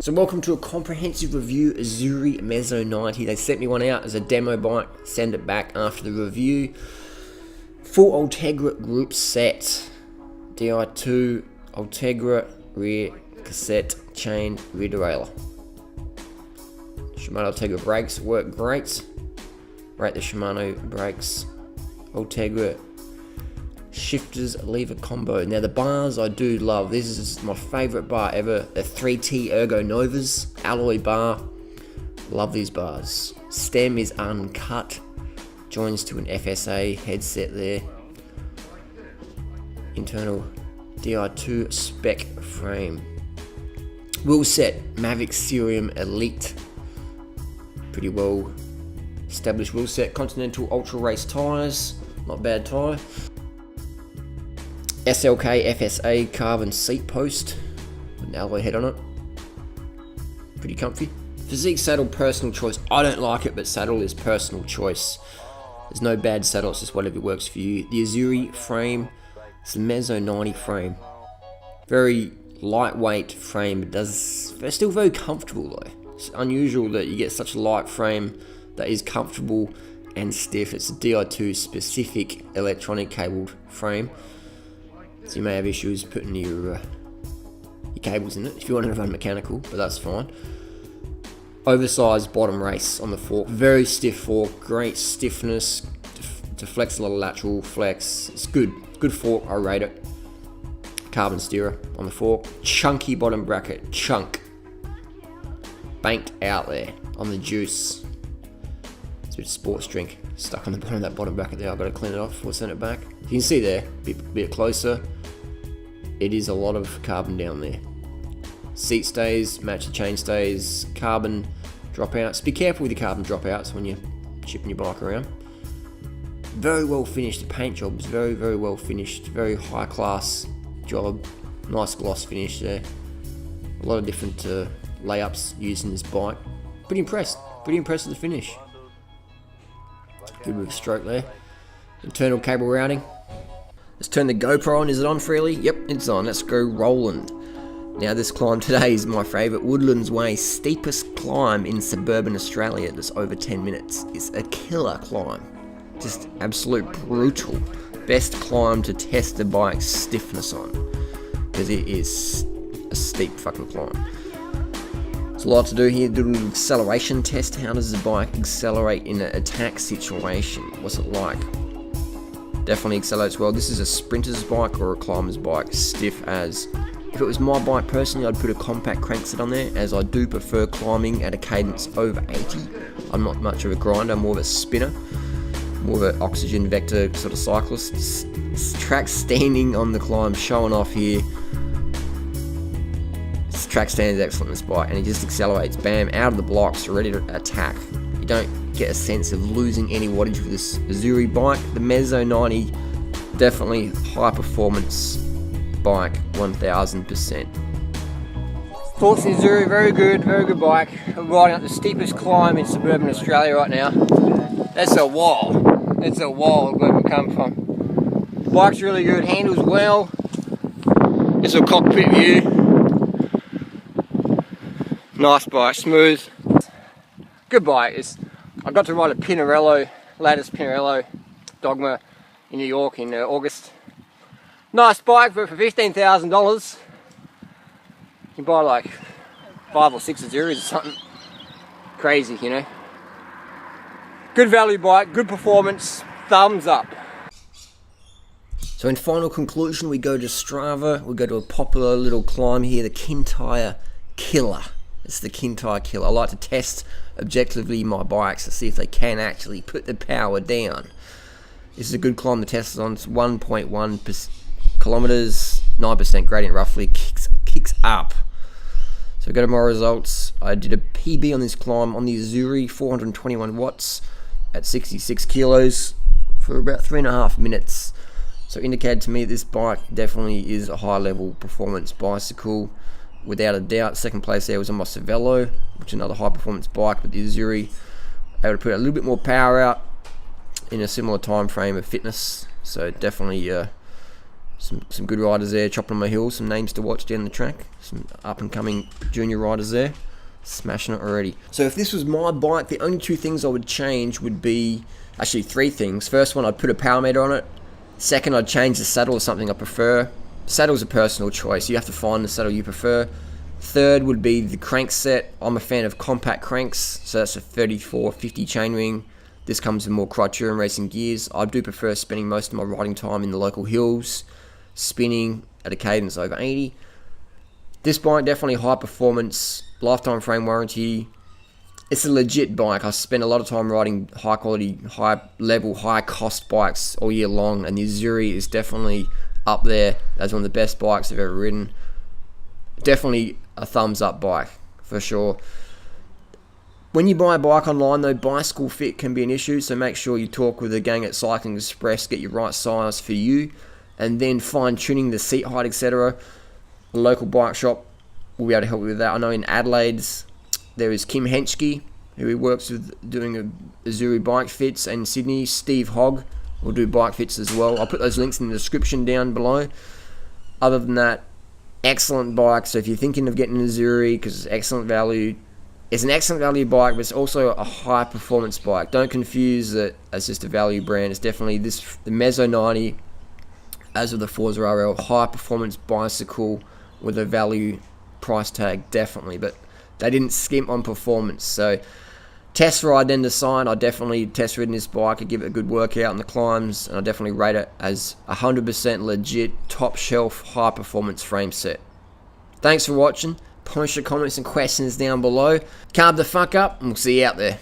So welcome to a comprehensive review of Azzurri Mezzo 90. They sent me one out as a demo bike, send it back after the review. Full Ultegra group set, Di2, Ultegra rear cassette chain rear derailleur. Shimano Ultegra brakes work great. Rate the Shimano brakes. Ultegra shifters lever combo. Now the bars I do love. This is my favourite bar ever. The 3T Ergo Novas alloy bar. Love these bars. Stem is uncut. Joins to an FSA headset there. Internal Di2 spec frame. Wheel set Mavic Cerium Elite. Pretty well established wheel set. Continental Ultra Race tyres. Not bad tyre. SLK FSA carbon seat post with an alloy head on it. Pretty comfy. Physique saddle personal choice. I don't like it, but saddle is personal choice. There's no bad saddle, it's just whatever works for you. The Azzurri frame, it's the Mezzo 90 frame. Very lightweight frame, it's still very comfortable though. It's unusual that you get such a light frame that is comfortable and stiff. It's a Di2 specific electronic cabled frame. So you may have issues putting your cables in it if you want to run mechanical, but that's fine. Oversized bottom race on the fork, very stiff fork, great stiffness to flex a lot of lateral flex. It's good fork, I rate it. Carbon steerer on the fork, chunky bottom bracket, chunk, banked out there on the juice. It's a bit of sports drink stuck on the bottom of that bottom bracket there. I've got to clean it off before I send it back. You can see there, bit closer. It is a lot of carbon down there. Seat stays, match the chain stays, carbon dropouts. Be careful with your carbon dropouts when you're chipping your bike around. Very well finished. The paint job is very, very well finished. Very high class job. Nice gloss finish there. A lot of different layups used in this bike. Pretty impressed. Pretty impressed with the finish. Good with a stroke there. Internal cable routing. Let's turn the GoPro on. Is it on freely? Yep, it's on. Let's go Roland. Now this climb today is my favourite. Woodlands Way, steepest climb in suburban Australia that's over 10 minutes. It's a killer climb. Just absolute brutal. Best climb to test the bike's stiffness on. Because it is a steep fucking climb. There's a lot to do here. Do a little acceleration test. How does the bike accelerate in an attack situation? What's it like? Definitely accelerates well. This is a sprinter's bike or a climber's bike, stiff as. If it was my bike personally, I'd put a compact crankset on there, as I do prefer climbing at a cadence over 80. I'm not much of a grinder, I'm more of a spinner, more of an oxygen vector sort of cyclist. Track standing on the climb, showing off here. This track stand is excellent in this bike, and it just accelerates, bam, out of the blocks, ready to attack. You don't get a sense of losing any wattage with this Azzurri bike. The Mezzo 90, definitely high performance bike, 1000%. Thoughts on Azzurri, very good bike. I'm riding up the steepest climb in suburban Australia right now. That's a wall where we come from. The bike's really good, handles well. It's a cockpit view. Nice bike, smooth. Good bike. I got to ride a Pinarello, latest Pinarello Dogma in New York in August. Nice bike, but for $15,000, you can buy like 5 or 6 Azzurris or something. Crazy, you know. Good value bike, good performance, thumbs up. So in final conclusion, we go to Strava. We go to a popular little climb here, the Kintyre Killer. It's the Kintyre Killer. I like to test objectively my bikes to see if they can actually put the power down. This is a good climb to test on. It's 1.1 kilometers, 9% gradient roughly, kicks up. So go to my results. I did a PB on this climb on the Azzurri, 421 watts at 66 kilos for about 3.5 minutes. So indicated to me this bike definitely is a high level performance bicycle. Without a doubt. Second place there was on my Cervelo, which is another high performance bike, but the Azzurri able to put a little bit more power out in a similar time frame of fitness. So definitely Some good riders there, chopping on my heels. Some names to watch down the track. Some up-and-coming junior riders there. Smashing it already. So if this was my bike, the only 2 things I would change would be... Actually, 3 things. First one, I'd put a power meter on it. Second, I'd change the saddle or something I prefer. Saddle's a personal choice. You have to find the saddle you prefer. Third would be the crank set. I'm a fan of compact cranks. So that's a 3450 chainring. This comes with more criterion racing gears. I do prefer spending most of my riding time in the local hills, spinning at a cadence over 80. This bike, definitely high performance, lifetime frame warranty. It's a legit bike. I spend a lot of time riding high quality, high level, high cost bikes all year long, and the Azzurri is definitely up there as one of the best bikes I've ever ridden. Definitely a thumbs up bike, for sure. When you buy a bike online though, bicycle fit can be an issue, so make sure you talk with the gang at Cycling Express, get your right size for you, and then fine tuning the seat height, etc. A local bike shop will be able to help you with that. I know in Adelaide's there is Kim Henschke, who works with doing Azzurri bike fits, and Sydney, Steve Hogg will do bike fits as well. I'll put those links in the description down below. Other than that, excellent bike. So if you're thinking of getting an Azzurri because it's excellent value, it's an excellent value bike, but it's also a high performance bike. Don't confuse it as just a value brand. It's definitely the Mezzo 90, as with the Forza RL, high performance bicycle with a value price tag, definitely. But they didn't skimp on performance. So test ride then decide. I definitely test ridden this bike. I give it a good workout in the climbs, and I definitely rate it as 100% legit, top shelf, high performance frame set. Thanks for watching. Post your comments and questions down below. Carb the fuck up, and we'll see you out there.